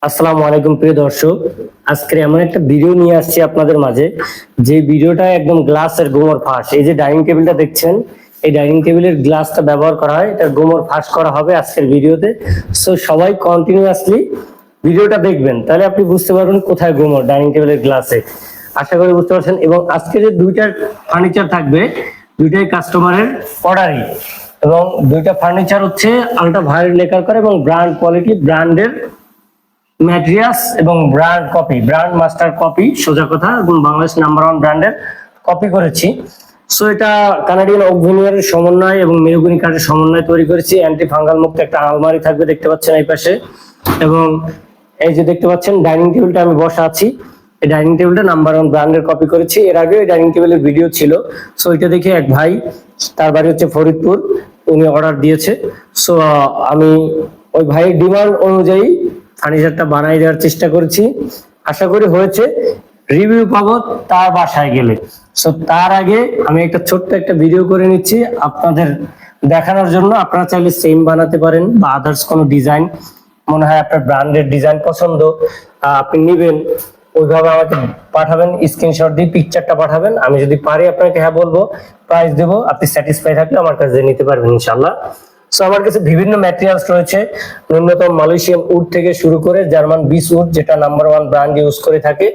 আসসালামু আলাইকুম প্রিয় দর্শক। আজকে এমন একটা ভিডিও নিয়ে আসছি আপনাদের মাঝে, যে ভিডিওটা একদম গ্লাসের গোমর ফাঁস। এই যে ডাইনিং টেবিলটা দেখছেন, এই ডাইনিং টেবিলের গ্লাসটা ব্যবহার করা হয়, এটার গোমর ফাঁস করা হবে আজকের ভিডিওতে। সো সবাই কন্টিনিউয়াসলি ভিডিওটা দেখবেন, তাহলে আপনি বুঝতে পারবেন কোথায় গোমর ডাইনিং টেবিলের গ্লাসে। আশা করি বুঝতে পারছেন। এবং আজকে যে দুইটা ফার্নিচার থাকবে, দুইটাই কাস্টমারের অর্ডারই, এবং দুইটা ফার্নিচার হচ্ছে আলট্রা ভায়োলেট লেকার করে এবং ব্র্যান্ড কোয়ালিটি, ব্র্যান্ডের ম্যাট্রিয়াস এবং brand copy, brand master copy, সোজা কথা, এবং বাংলাদেশ নাম্বার 1 ব্র্যান্ডের কপি করেছি। সো এটা কানাডিয়ান ওক ভিনিয়ারের সমন্বয় এবং মেহগনি কাঠের সমন্বয় তৈরি করেছি। অ্যান্টি ফাঙ্গাল মুক্ত একটা আলমারি থাকবে, দেখতে পাচ্ছেন এই পাশে। এবং এই যে দেখতে পাচ্ছেন ডাইনিং টেবিলটা আমি বসা আছি, এই ডাইনিং টেবিলটা নাম্বার 1 ব্র্যান্ডের কপি করেছি। এর আগে এই ডাইনিং টেবিলের ভিডিও ছিল। সো এটা দেখে এক ভাই, তার বাড়ি হচ্ছে ফরিদপুর, উনি অর্ডার দিয়েছে। সো আমি ওই ভাইয়ের ডিমান্ড অনুযায়ী ফার্নিচারটা বানাই দেওয়ার চেষ্টা করেছি, আশা করি হয়েছে। রিভিউ পাবো তার বাসায় গেলে। সো তার আগে আমি একটা ছোট্ট একটা ভিডিও করে নিচ্ছি আপনাদের দেখানোর জন্য। আপনারা চাইলে সেম বানাতে পারেন, বা আদার্স কোনো ডিজাইন মনে হয় আপনার ব্র্যান্ডের ডিজাইন পছন্দ, আপনি নিবেন, ওইভাবে আমাকে পাঠাবেন, স্ক্রিনশট দিয়ে পিকচারটা পাঠাবেন। আমি যদি পারি আপনাকে হ্যাঁ বলবো, প্রাইস দেবো, আপনি স্যাটিসফাই থাকলে আমার কাছে নিতে পারবেন ইনশাল্লাহ। সো আমার কাছে বিভিন্ন ম্যাটেরিয়ালস রয়েছে, ন্যূনতম মালয়েশিয়ান উড থেকে শুরু করে জার্মান বিস উড, যেটা নাম্বার 1 ব্র্যান্ড ইউজ করে থাকে,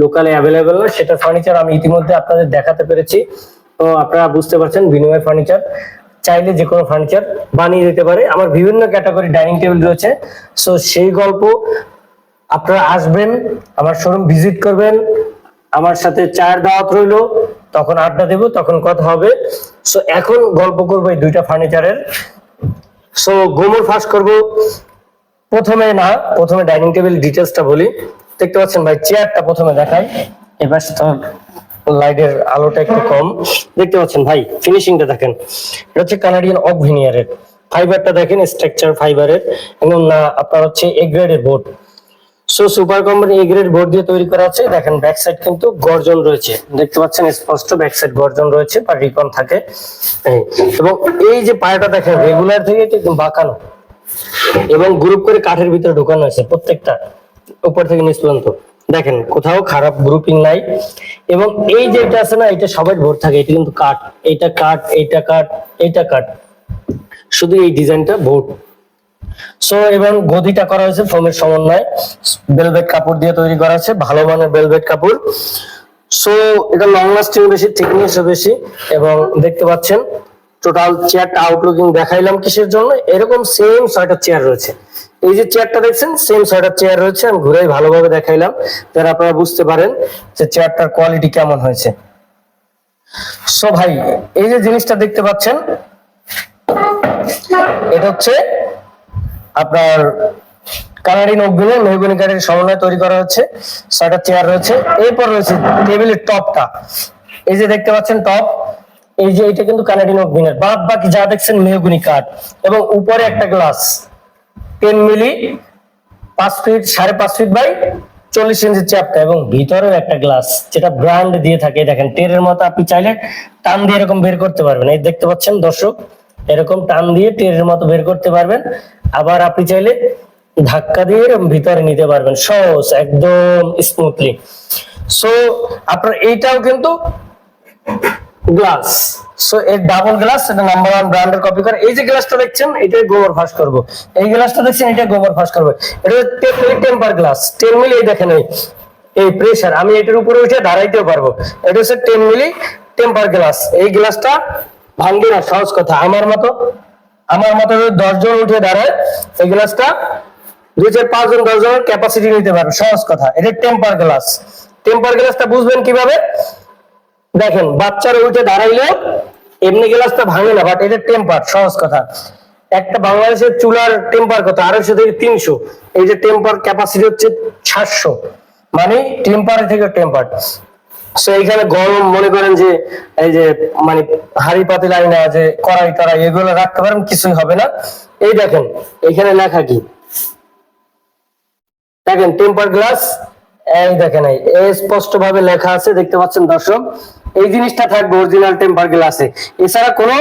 লোকালে অ্যাভেলেবেল না, সেটা ফার্নিচার আমি ইতিমধ্যে আপনাদের দেখাতে পেরেছি। তো আপনারা বুঝতে পারছেন বিনিময় ফার্নিচার চাইলে যে কোনো ফার্নিচার বানিয়ে দিতে পারে। আমার বিভিন্ন ক্যাটাগরি ডাইনিং টেবিল রয়েছে। সো সেই গল্প আপনারা আসবেন, আমার শোরুম ভিজিট করবেন, আমার সাথে চায়ের দাওয়াত রইলো, তখন আড্ডা দেবো, তখন কথা হবে। সো এখন গল্প করবো এই দুইটা ফার্নিচারের। সো গোমর ফাঁস করব প্রথমে ডাইনিং টেবিল ডিটেলসটা বলি। দেখতে পাচ্ছেন ভাই, চেয়ারটা প্রথমে দেখাই। এবার লাইটের আলোটা একটু কম, দেখতে পাচ্ছেন ভাই, ফিনিশিংটা দেখেন। এটা হচ্ছে কানাডিয়ান ওক ভিনিয়ারের, ফাইবারটা দেখেন, স্ট্রাকচার ফাইবারের, এবং আপনার হচ্ছে এ গ্রেডের board. So super company A grade board দিয়ে তৈরি করা আছে। দেখেন ব্যাক সাইড কিন্তু গর্জন রয়েছে, দেখতে পাচ্ছেন স্পষ্ট ব্যাক সাইড গর্জন রয়েছে, বা রিকন থাকে। এবং এই যে পায়াটা দেখেন রেগুলার থেকে একদম বাঁকানো, এবং গ্রুপ করে কাঠের ভিতরে ঢোকানো আছে প্রত্যেকটা, উপর থেকে নিচ পর্যন্ত। দেখেন কোথাও খারাপ গ্রুপিং নাই। এবং এই যেটা আছে না, এটা সবাই ভোর থাকে, এটা কিন্তু কাঠ, এইটা কাঠ, এইটা কাঠ, এইটা কাঠ, শুধু এই ডিজাইনটা বোর্ড। সো এবং গদিটা করা হয়েছে ফোমের সমন্বয়, ভেলভেট কাপড় দিয়ে তৈরি করা আছে, ভালো মানের ভেলভেট কাপড়। সো এটা লং লাস্টিং বেশি, থিকনেসও বেশি। এবং দেখতে পাচ্ছেন টোটাল চেয়ারটা আউটলুকিং দেখাইলাম কিসের জন্য, এরকম সেম 6টা চেয়ার রয়েছে। এই যে চেয়ারটা দেখছেন, সেম 6টা চেয়ার রয়েছে, আমি ঘুরে ভালোভাবে দেখাইলাম, যারা আপনারা বুঝতে পারেন যে চেয়ারটার কোয়ালিটি কেমন হয়েছে। সো ভাই, এই যে জিনিসটা দেখতে পাচ্ছেন, এটা হচ্ছে আপনার কানাডিয়ান ওক ভিনিয়ার মেহগনি কাঠের সমন্বয়ে তৈরি করা হচ্ছে। 6টা চেয়ার রয়েছে। এরপর রয়েছে টেবিলের টপটা, এই যে দেখতে পাচ্ছেন টপ, এই যে এটা কিন্তু কানাডিয়ান ওক ভিনিয়ার, বাদ বাকি যা দেখছেন মেহগনি কাঠ। এবং উপরে একটা glass 10 milli, 5 feet 5.5 feet by 40 inch চ্যাপটা, এবং ভিতরেও একটা গ্লাস যেটা ব্র্যান্ড দিয়ে থাকে। দেখেন টেরের মতো, আপনি চাইলে টান দিয়ে এরকম বের করতে পারবেন, এই দেখতে পাচ্ছেন দর্শক, এরকম টান দিয়ে টেরের মতো বের করতে পারবেন। আবার আপনি চাইলে ধাক্কা দিয়ে ভিতরে নিতে পারবেন, সহজ একদম স্মুথলি। সো আপনার এইটাও কিন্তু গ্লাস। সো এর ডাবল গ্লাস, এটা নাম্বার 1 ব্র্যান্ডের কপি করে। এই যে গ্লাসটা দেখছেন, এটাই গোবর ফাঁস করব। এই গ্লাসটা দেখছেন, এটা গোবর ফাঁস করবে। এটা টেম্পার গ্লাস, 10 মিলি। এই দেখেন এই প্রেসার, আমি এটার উপরে উঠে দাঁড়াইতেও পারবো। এটা হচ্ছে 10 মিলি টেম্পার গ্লাস। এই গ্লাসটা ভাঙবে না, সহজ কথা। আমার মতো 10 জন উঠে দাঁড়ায়, এই গ্লাসটা 2-4-5 জন 10 জনের ক্যাপাসিটি নিতে পারবে, সহজ কথা। এটা টেম্পার গ্লাস। টেম্পার গ্লাসটা বুঝবেন কিভাবে, দেখেন বাচ্চারা উঠে দাঁড়াইলে এমনি গ্লাসটা ভাঙে না, বাট এটা টেম্পার, সহজ কথা। একটা বাংলাদেশের চুলার টেম্পার কত, 250 থেকে 300। এই যে টেম্পার ক্যাপাসিটি হচ্ছে 700, মানে টেম্পার থেকে টেম্পার। সো এইখানে গরম মনে করেন যে এই যে মানে হাড়ি পাতিল আইনা, যে কড়াই টড়াই, এগুলো রাখতে পারেন, কিছুই হবে না। এই দেখেন এখানে লেখা কি, দেখেন টেম্পার গ্লাস, এই দেখেন এই স্পষ্ট ভাবে লেখা আছে, দেখতে পাচ্ছেন দর্শক। এই জিনিসটা থাকবে অরিজিনাল টেম্পার গ্লাসে, এছাড়া কোনো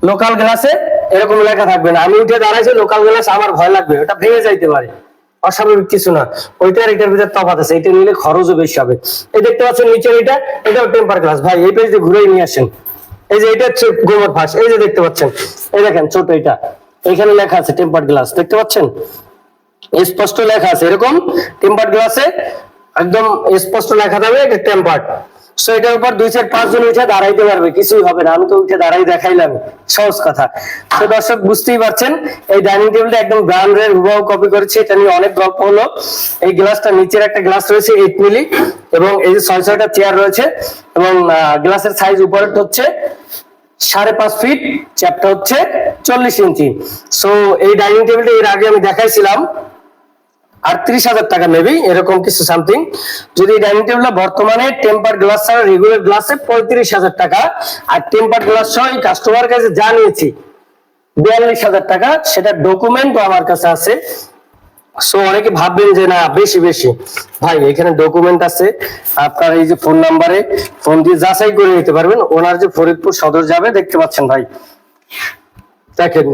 লোকাল গ্লাসে এরকম লেখা থাকবে না। আমি উঠে দাঁড়াইছি লোকাল গ্লাস, আমার ভয় লাগবে, ওটা ভেঙে যাইতে পারে। অস্বাভাবিক কিছু না। ওইটা আর এটার ভিতরে তফাৎ আছে, এটা নিলে খরচও বেশি হবে। এই দেখতে পাচ্ছেন নিচের এটাও টেম্পার গ্লাস। ভাই এই পেজ দিয়ে ঘুরে নিয়ে আসেন। এই যে এটা হচ্ছে গোবর ফাঁস, এই যে দেখতে পাচ্ছেন, এই দেখেন ছোট এটা, এখানে লেখা আছে টেম্পার গ্লাস, দেখতে পাচ্ছেন স্পষ্ট লেখা আছে এরকম টেম্পার গ্লাসে, একদম স্পষ্ট লেখা থাকবে এটা টেম্পার্ড। সো এটার উপর 2-4-5 জন উঠে দাঁড়াইতে পারবে, কিছুই হবে না। আমি তো উঠে দাঁড়াই দেখাইলাম, সহজ কথা। তো দর্শক বুঝতেই পারছেন এই ডাইনিং টেবিলটা একদম ব্র্যান্ডের হুবহু কপি করেছি। এটা নিয়ে অনেক গল্প হলো। এই গ্লাসটা নিচের একটা গ্লাস রয়েছে 8 মিলি, এবং এই যে 6-6টা চেয়ার রয়েছে, এবং গ্লাসের সাইজ উপরের হচ্ছে 5.5 ফিট, চ্যাপটা হচ্ছে 40 ইঞ্চি। সো এই ডাইনিং টেবিলটা এর আগে আমি দেখাইছিলাম 38,000 টাকা মেবি এরকম কিছু সামথিং। যদি ডাইনিং টেবিলটা বর্তমানে টেম্পার গ্লাস ছাড়া রেগুলার গ্লাসে 35,000 টাকা, আর টেম্পার গ্লাস সহ কাস্টমার কাছে জানিয়েছি 42,000 টাকা, সেটা ডকুমেন্টও আমার কাছে আছে। সো অনেকে ভাববেন যে না বেশি বেশি, ভাই এখানে ডকুমেন্ট আছে। আপনার এই যে ফোন নাম্বারে ফোন দিয়ে যাচাই করে নিতে পারবেন। ওনার যে ফরিদপুর সদর যাবে, দেখতে পাচ্ছেন ভাই, দেখেন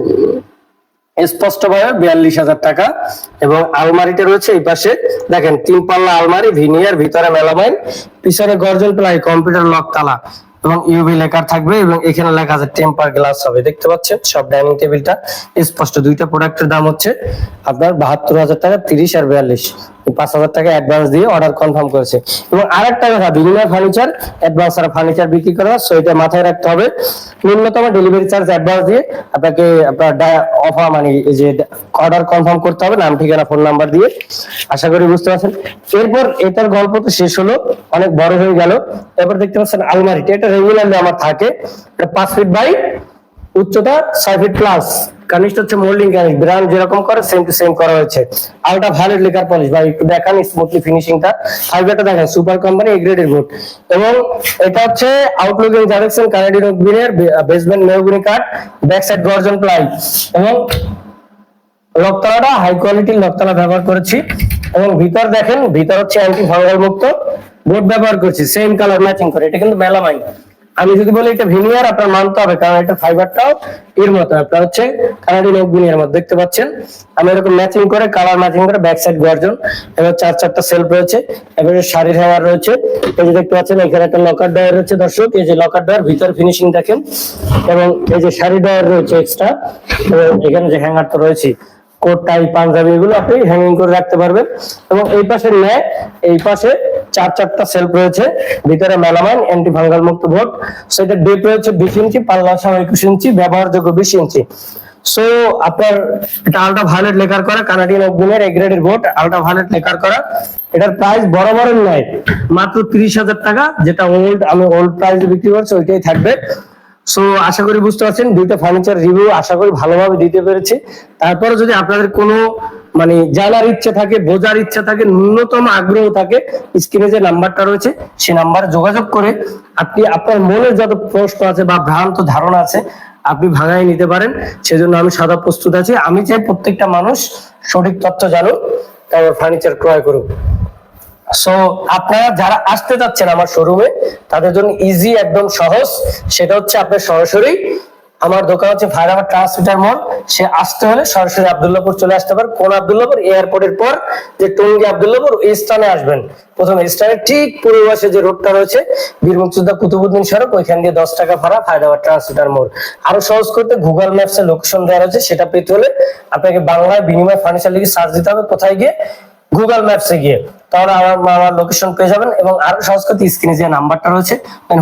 স্পষ্ট ভাবে 42,000 টাকা। এবং আলমারিটা রয়েছে এই পাশে, দেখেন 3 পাল্লা আলমারি, ভিনিয়ার, ভিতরে মেলামাইন, পিছনে গর্জন প্লাই, কম্পিউটার লক তালা, এবং ইউভি লেখা থাকবে, এবং এখানে লেখা আছে টেম্পার গ্লাস হবে, দেখতে পাচ্ছেন সব ডাইনিং টেবিলটা স্পষ্ট। দুইটা প্রোডাক্টের দাম হচ্ছে আপনার 72,000 টাকা, 30 আর 42, 5,000 টাকা অ্যাডভান্স দিয়ে অর্ডার কনফার্ম করেছে। এবং আরেকটা কথা, বিনিময় ফার্নিচার অ্যাডভান্স আর ফার্নিচার বিক্রি করা, সো এটা মাথায় রাখতে হবে। ন্যূনতম ডেলিভারি চার্জ অ্যাডভান্স দিয়ে আপনাকে আপনার অফার মানে এই যে অর্ডার কনফার্ম করতে হবে, নাম ঠিকানা ফোন নাম্বার দিয়ে। আশা করি বুঝতে পারছেন। এরপর এটার গল্প তো শেষ হলো, অনেক বড় হয়ে গেল। এরপর দেখতে পাচ্ছেন আলমারিটা, এটা রেগুলারলি আমার থাকে, এটা 5 ফিট বাই উচ্চতা 6 ফিট প্লাস। কানিস্ট হচ্ছে মোল্ডিং কানিস্ট, ব্র্যান্ড যেরকম করে সেম টু সেম করা হয়েছে। আলট্রা ভায়োলেট লেকার পলিশ, ভাই একটু দেখান স্মুথলি ফিনিশিংটা, ফাইবারটা দেখেন সুপার কোম্পানি এ গ্রেডের বোর্ড। এবং এটা হচ্ছে আউটলুকিং ডাইরেকশন কানাডিয়ান ওকবিনের বেসমেন্ট মেহগনি কাঠ, ব্যাক সাইড গর্জন প্লাই, এবং লকতলাটা হাই কোয়ালিটির লকতলা ব্যবহার করেছি। এবং ভিতর দেখেন, ভিতর হচ্ছে অ্যান্টি ফাঙ্গাল মুক্ত বোর্ড ব্যবহার করছি, সেম কালার ম্যাচিং করে। এটা কিন্তু মেলামাইন। আমি যদি বলি এটা ভিনিয়ার, আপনার মানতে হবে, কারণ এটা ফাইবারটাও এর মতো, আপনার হচ্ছে কানাডিয়ান ওকবিনের মতো, দেখতে পাচ্ছেন। আমি এরকম ম্যাচিং করে, কালার ম্যাচিং করে, ব্যাক সাইড গর্জন, এবার 4-4টা সেলফ রয়েছে, এবারে শাড়ির হ্যাঙ্গার রয়েছে। এই যে দেখতে পাচ্ছেন এখানে একটা লকার ডয়ার রয়েছে দর্শক, এই যে লকার ডয়ার, ভিতর ফিনিশিং দেখেন। এবং এই যে শাড়ি ডয়ার রয়েছে এক্সট্রা, এখানে যে হ্যাঙ্গার তো রয়েছে, কোট টাই পাঞ্জাবি এগুলো আপনি হ্যাঙ্গিং করে রাখতে পারবেন। এবং এই পাশে ন্যায়, এই পাশে 4-4টা সেলফ রয়েছে, ভিতরে মেলামাইন অ্যান্টি ফাঙ্গাল মুক্ত বোর্ড। সেটা ডেপ রয়েছে 20 ইঞ্চি, পাল্লা সহ 21 ইঞ্চি, ব্যবহারযোগ্য 20 ইঞ্চি। সো আপনার এটা আলট্রা ভায়োলেট লেকার করা, কানাডিয়ান ওকবিনের এ গ্রেডের বোর্ড, আলট্রা ভায়োলেট লেকার করা। এটার প্রাইস বরাবরের নয়, মাত্র 30,000 টাকা, যেটা আমি ওল্ড প্রাইসে বিক্রি করছি ওইটাই থাকবে। সো আশা করি বুঝতে পারছেন, দুইটা ফার্নিচার রিভিউ আশা করি ভালোভাবে দিতে পেরেছি। তারপরে যদি আপনাদের কোনো মানে জানার ইচ্ছা থাকে, বোঝার ইচ্ছা থাকে, ন্যূনতম আগ্রহ থাকে, স্ক্রিনে যে নাম্বারটা রয়েছে সে নাম্বারে যোগাযোগ করে আপনি আপনার মনে যত প্রশ্ন আছে বা ভ্রান্ত ধারণা আছে আপনি ভাঙাই নিতে পারেন। সেজন্য আমি সদা প্রস্তুত আছি। আমি চাই প্রত্যেকটা মানুষ সঠিক তথ্য জানুক, তারপর ফার্নিচার ক্রয় করুক। সো আপনারা যারা আসতে যাচ্ছেন আমার শোরুমে, তাদের জন্য ইজি, একদম সহজ। সেটা হচ্ছে আপনার সরাসরি আমার দোকান হচ্ছে ফায়ার ট্রান্সমিটার মোড়, সে আসতে হলে সরাসরি আব্দুল্লাহপুর চলে আসতে পারে। কোন আব্দুল্লাহপুর? এয়ারপোর্টের পর যে টঙ্গী আব্দুল্লাহপুর, এই স্থানে আসবেন। প্রথম স্থানে ঠিক পূর্ব পাশে যে রোডটা রয়েছে বীর মুক্তিযোদ্ধা কুতুবউদ্দিন সড়ক, ওইখান দিয়ে 10 টাকা ভাড়া, ফায়দাবাদ ট্রান্সমিটার মোড়। আরো সহজ করতে গুগল ম্যাপস এ লোকেশন দেওয়া রয়েছে, সেটা পেতে হলে আপনাকে বাংলায় বিনিময় ফার্নিচার লিখে সার্চ দিতে হবে। কোথায় গিয়ে? গুগল ম্যাপসে গিয়ে, তাহলে আমার লোকেশন পেয়ে যাবেন। এবং আরো সহজ করতে স্ক্রিনে যে নাম্বারটা রয়েছে,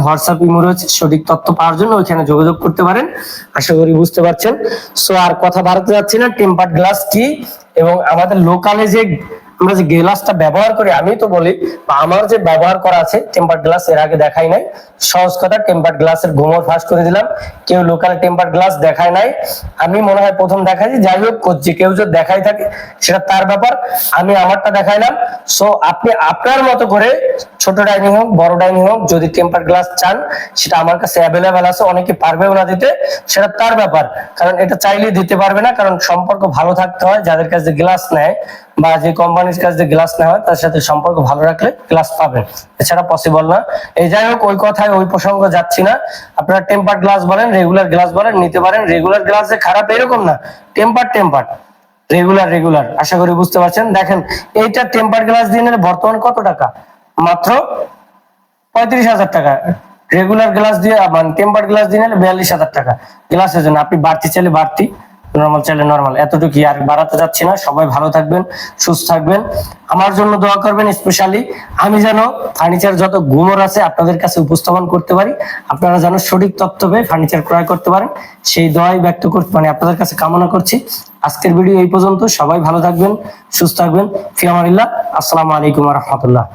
হোয়াটসঅ্যাপ ইমো রয়েছে, সঠিক তথ্য পাওয়ার জন্য ওইখানে যোগাযোগ করতে পারেন। আশা করি বুঝতে পারছেন। সো আর কথা বাড়াতে যাচ্ছি না, টেম্পার্ড গ্লাস কি এবং আমাদের লোকালে যে আমরা যে গ্লাসটা ব্যবহার করি, আমি তো বলি বা আমার যে ব্যবহার করা আছে টেম্পার্ড গ্লাস এর আগে দেখাই নাই। সহজ কথা, টেম্পার্ড গ্লাসের গোমর ফাঁস করে দিলাম। কেউ লোকাল টেম্পার্ড গ্লাস দেখায় নাই, আমি মনে হয় প্রথম দেখাইছি। যাই হোক করছি, কেউ যদি দেখাই থাকে সেটা তার ব্যাপার, আমি আমারটা দেখাইলাম। সো আপনি আপনার মতো করে ছোট ডাইনিং হোক বড় ডাইনিং হোক, যদি টেম্পার্ড গ্লাস চান সেটা আমার কাছে অ্যাভেলেবেল আছে। অনেকে পারবেও না দিতে, সেটা তার ব্যাপার, কারণ এটা চাইলেই দিতে পারবে না। কারণ সম্পর্ক ভালো থাকতে হয়, যাদের কাছে গ্লাস নেয় বা যে কোম্পানির কাছে যে গ্লাস নেওয়া হয় তার সাথে সম্পর্ক ভালো রাখলে গ্লাস পাবেন, এছাড়া পসিবল না। এই যাই হোক, ওই কথায় ওই প্রসঙ্গ যাচ্ছি না। আপনারা টেম্পার্ড গ্লাস বলেন, রেগুলার গ্লাস বলেন, নিতে পারেন। রেগুলার গ্লাস যে খারাপ এরকম না, টেম্পার্ড রেগুলার রেগুলার, আশা করি বুঝতে পারছেন। দেখেন এইটা টেম্পার গ্লাস দিয়ে নিলে বর্তমান কত টাকা, মাত্র 35,000 টাকা। রেগুলার গ্লাস দিয়ে মানে টেম্পার গ্লাস দিয়ে নিলে 42,000 টাকা গ্লাসের জন্য। আপনি বাড়তি চাইলে বাড়তি, নরমাল চাইলে নরমাল, এতটুকু আর বাড়াতে যাচ্ছি না। সবাই ভালো থাকবেন, সুস্থ থাকবেন, আমার জন্য দোয়া করবেন। স্পেশালি আমি যেন ফার্নিচার যত গুমর আছে আপনাদের কাছে উপস্থাপন করতে পারি, আপনারা যেন সঠিক তথ্য পেয়ে ফার্নিচার ক্রয় করতে পারেন, সেই দোয়াই ব্যক্ত করতে মানে আপনাদের কাছে কামনা করছি। আজকের ভিডিও এই পর্যন্ত, সবাই ভালো থাকবেন, সুস্থ থাকবেন, ফি আমানিল্লাহ। আসসালামু আলাইকুম ওয়া রাহমাতুল্লাহ।